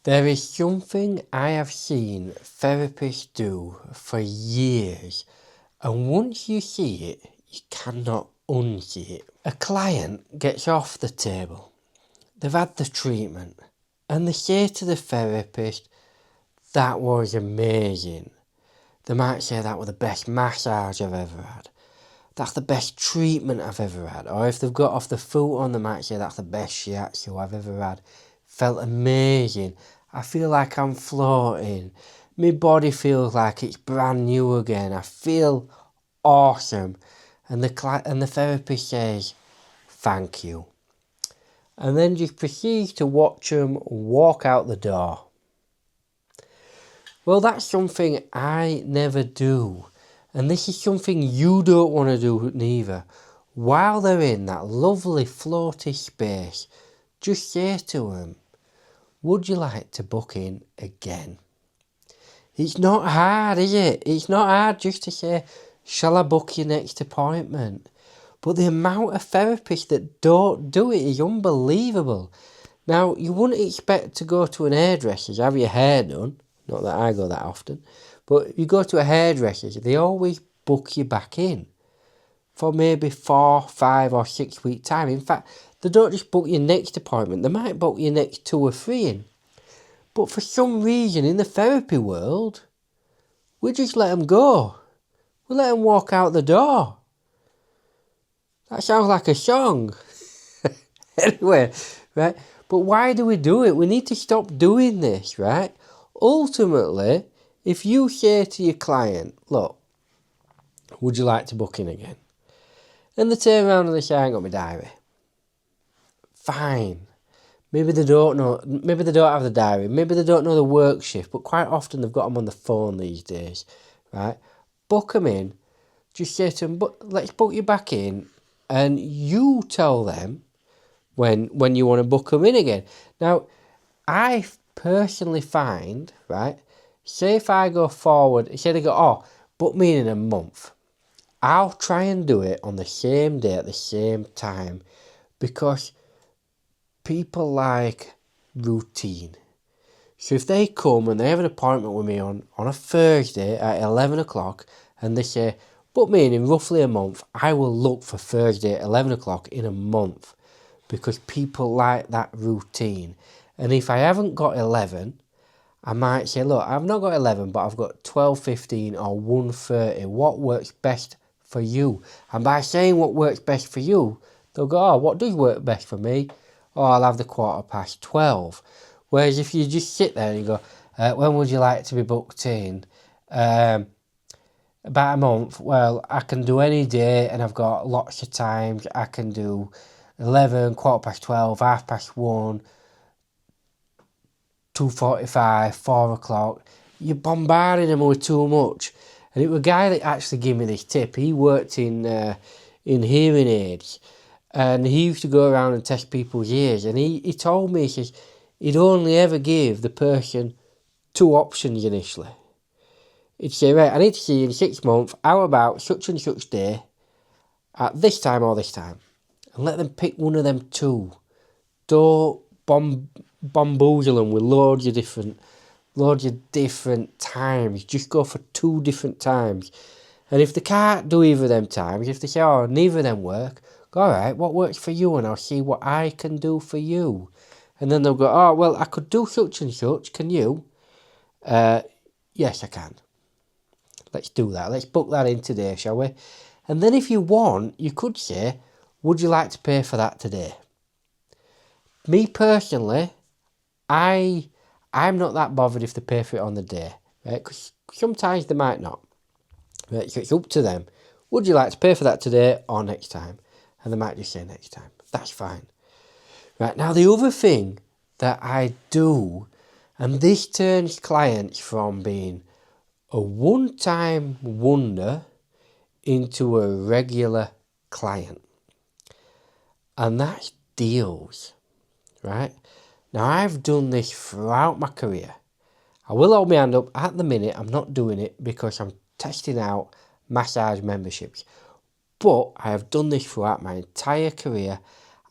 There is something I have seen therapists do for years, and once you see it, you cannot unsee it. A client gets off the table, they've had the treatment, and they say to the therapist, "That was amazing." They might say, "That was the best massage I've ever had. That's the best treatment I've ever had." Or if they've got off the foot on, they might say, "That's the best shiatsu I've ever had. Felt amazing. I feel like I'm floating. My body feels like it's brand new again. I feel awesome." And the therapist says, "Thank you." And then just proceeds to watch them walk out the door. Well, that's something I never do. And this is something you don't want to do neither. While they're in that lovely floaty space, just say to them, "Would you like to book in again?" It's not hard, is it? It's not hard just to say, "Shall I book your next appointment?" But the amount of therapists that don't do it is unbelievable. Now, you wouldn't expect to go to an hairdresser's, have your hair done. Not that I go that often. But you go to a hairdresser's, they always book you back in for maybe 4, 5 or 6 week time. In fact, they don't just book your next appointment, they might book your next 2 or 3 in. But for some reason in the therapy world, we just let them go. We let them walk out the door. That sounds like a song. Anyway, right? But why do we do it? We need to stop doing this, right? Ultimately, if you say to your client, "Look, would you like to book in again?" And they turn around and they say, "I ain't got my diary." Fine. Maybe they don't know, maybe they don't have the diary, maybe they don't know the work shift, but quite often they've got them on the phone these days, right? Book them in, just say to them, "But let's book you back in," and you tell them when you want to book them in again. Now, I personally find, right, say if I go forward, say they go, "Oh, book me in a month," I'll try and do it on the same day at the same time, because people like routine. So if they come and they have an appointment with me on a Thursday at 11 o'clock and they say, "Book me in roughly a month," I will look for Thursday at 11 o'clock in a month, because people like that routine. And if I haven't got 11, I might say, "Look, I've not got 11, but I've got 12:15 or 1:30. What works best for you?" And by saying what works best for you, they'll go, "Oh, what does work best for me? Oh, I'll have the 12:15. Whereas if you just sit there and you go, "When would you like to be booked in?" About a month. "Well, I can do any day and I've got lots of times. I can do 11, 12:15, 1:30, 2:45, 4 o'clock. You're bombarding them with too much. And it was a guy that actually gave me this tip. He worked in hearing aids, and he used to go around and test people's ears. And he told me, he says, he'd only ever give the person 2 options initially. He'd say, "Right, I need to see you in 6 months. How about such and such day at this time or this time?" And let them pick one of them 2. Don't bamboozle them with loads of different times. Just go for 2 different times. And if they can't do either of them times, if they say, "Oh, neither of them work," go, "All right, what works for you? And I'll see what I can do for you." And then they'll go, "Oh, well, I could do such and such. Can you?" "Yes, I can." "Let's do that. Let's book that in today, shall we?" And then if you want, you could say, "Would you like to pay for that today?" Me personally, I'm not that bothered if they pay for it on the day, right? Because sometimes they might not. Right? So it's up to them. "Would you like to pay for that today or next time?" And they might just say next time. That's fine. Right, now the other thing that I do, and this turns clients from being a one-time wonder into a regular client, and that's deals, right? Now, I've done this throughout my career. I will hold my hand up at the minute. I'm not doing it because I'm testing out massage memberships, but I have done this throughout my entire career.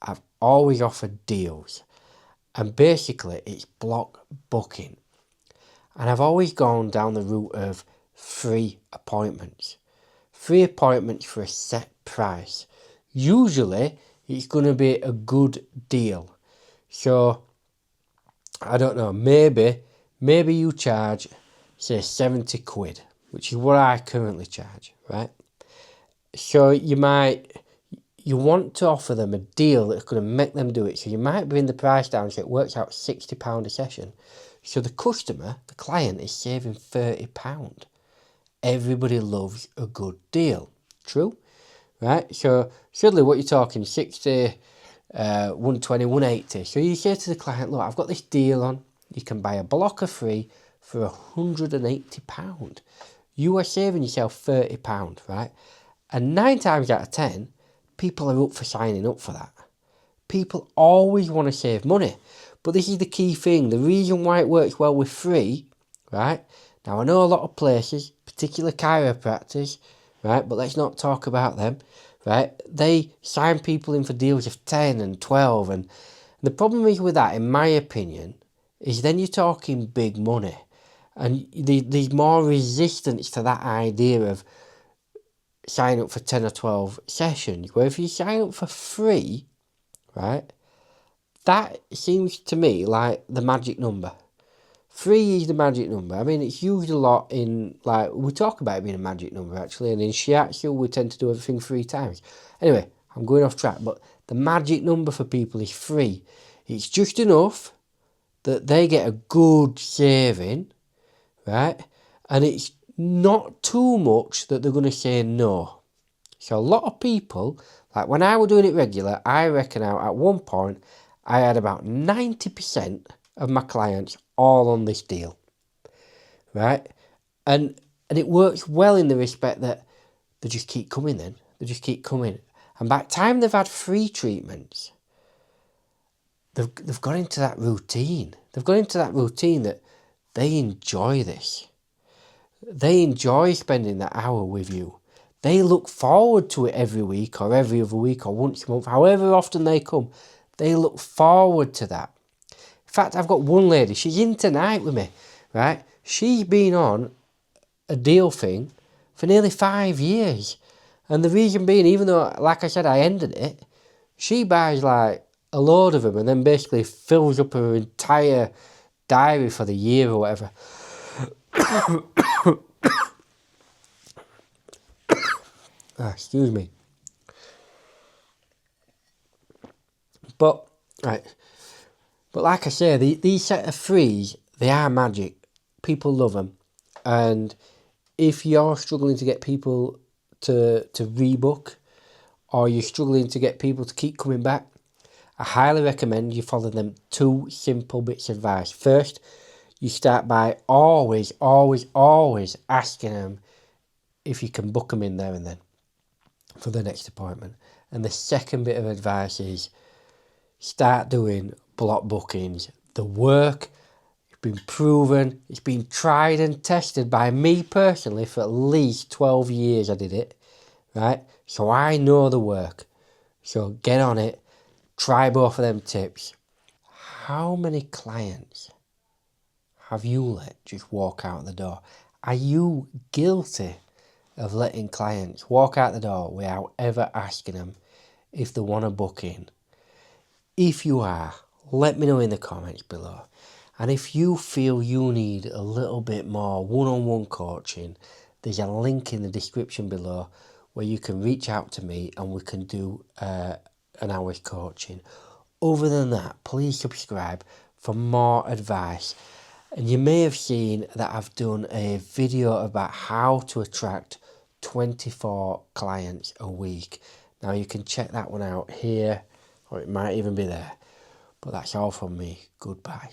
I've always offered deals, And basically it's block booking. And I've always gone down the route of free appointments. Free appointments for a set price. Usually it's going to be a good deal. So, I don't know, maybe you charge, say, 70 quid, which is what I currently charge, right? So you want to offer them a deal that's going to make them do it. So you might bring the price down so it works out £60 a session. So the customer, the client, is saving £30. Everybody loves a good deal. True? Right? So suddenly what you're talking, 60, 120, 180. So you say to the client, look, I've got this deal on. You can buy a block of free for £180. You are saving yourself £30, right? And 9 times out of 10, people are up for signing up for that. People always want to save money. But this is the key thing. The reason why it works well with free, right? Now, I know a lot of places, particular chiropractors, right? But let's not talk about them, right? They sign people in for deals of 10 and 12. And the problem is with that, in my opinion, is then you're talking big money. And there's more resistance to that idea of sign up for 10 or 12 sessions. Where if you sign up for free, right, that seems to me like the magic number. 3 is the magic number. I mean, it's used a lot in, like, we talk about it being a magic number actually, and in shiatsu we tend to do everything 3 times. Anyway, I'm going off track, but the magic number for people is 3. It's just enough that they get a good saving, right? And it's not too much that they're going to say no. So a lot of people, like when I was doing it regular, I reckon out at one point I had about 90% of my clients all on this deal, right? And it works well in the respect that they just keep coming then. They just keep coming. And by the time they've had free treatments, they've got into that routine. They've got into that routine that they enjoy this. They enjoy spending that hour with you. They look forward to it every week or every other week or once a month, however often they come. They look forward to that. In fact, I've got one lady, she's in tonight with me, right? She's been on a deal thing for nearly 5 years. And the reason being, even though, like I said, I ended it, she buys like a load of them and then basically fills up her entire diary for the year or whatever. Excuse me. But, right. But like I say, these set of 3s, they are magic. People love them. And if you're struggling to get people to rebook, or you're struggling to get people to keep coming back, I highly recommend you follow them 2 simple bits of advice. First, you start by always asking them if you can book them in there and then for the next appointment. And the second bit of advice is start doing block bookings. The work, it's been proven, it's been tried and tested by me personally for at least 12 years I did it, right? So I know the work. So get on it, try both of them tips. How many clients have you let just walk out the door? Are you guilty of letting clients walk out the door without ever asking them if they want to book in? If you are, let me know in the comments below. And if you feel you need a little bit more one-on-one coaching, there's a link in the description below where you can reach out to me and we can do an hour's coaching. Other than that, please subscribe for more advice. And you may have seen that I've done a video about how to attract 24 clients a week. Now you can check that one out here, or it might even be there. But that's all from me. Goodbye.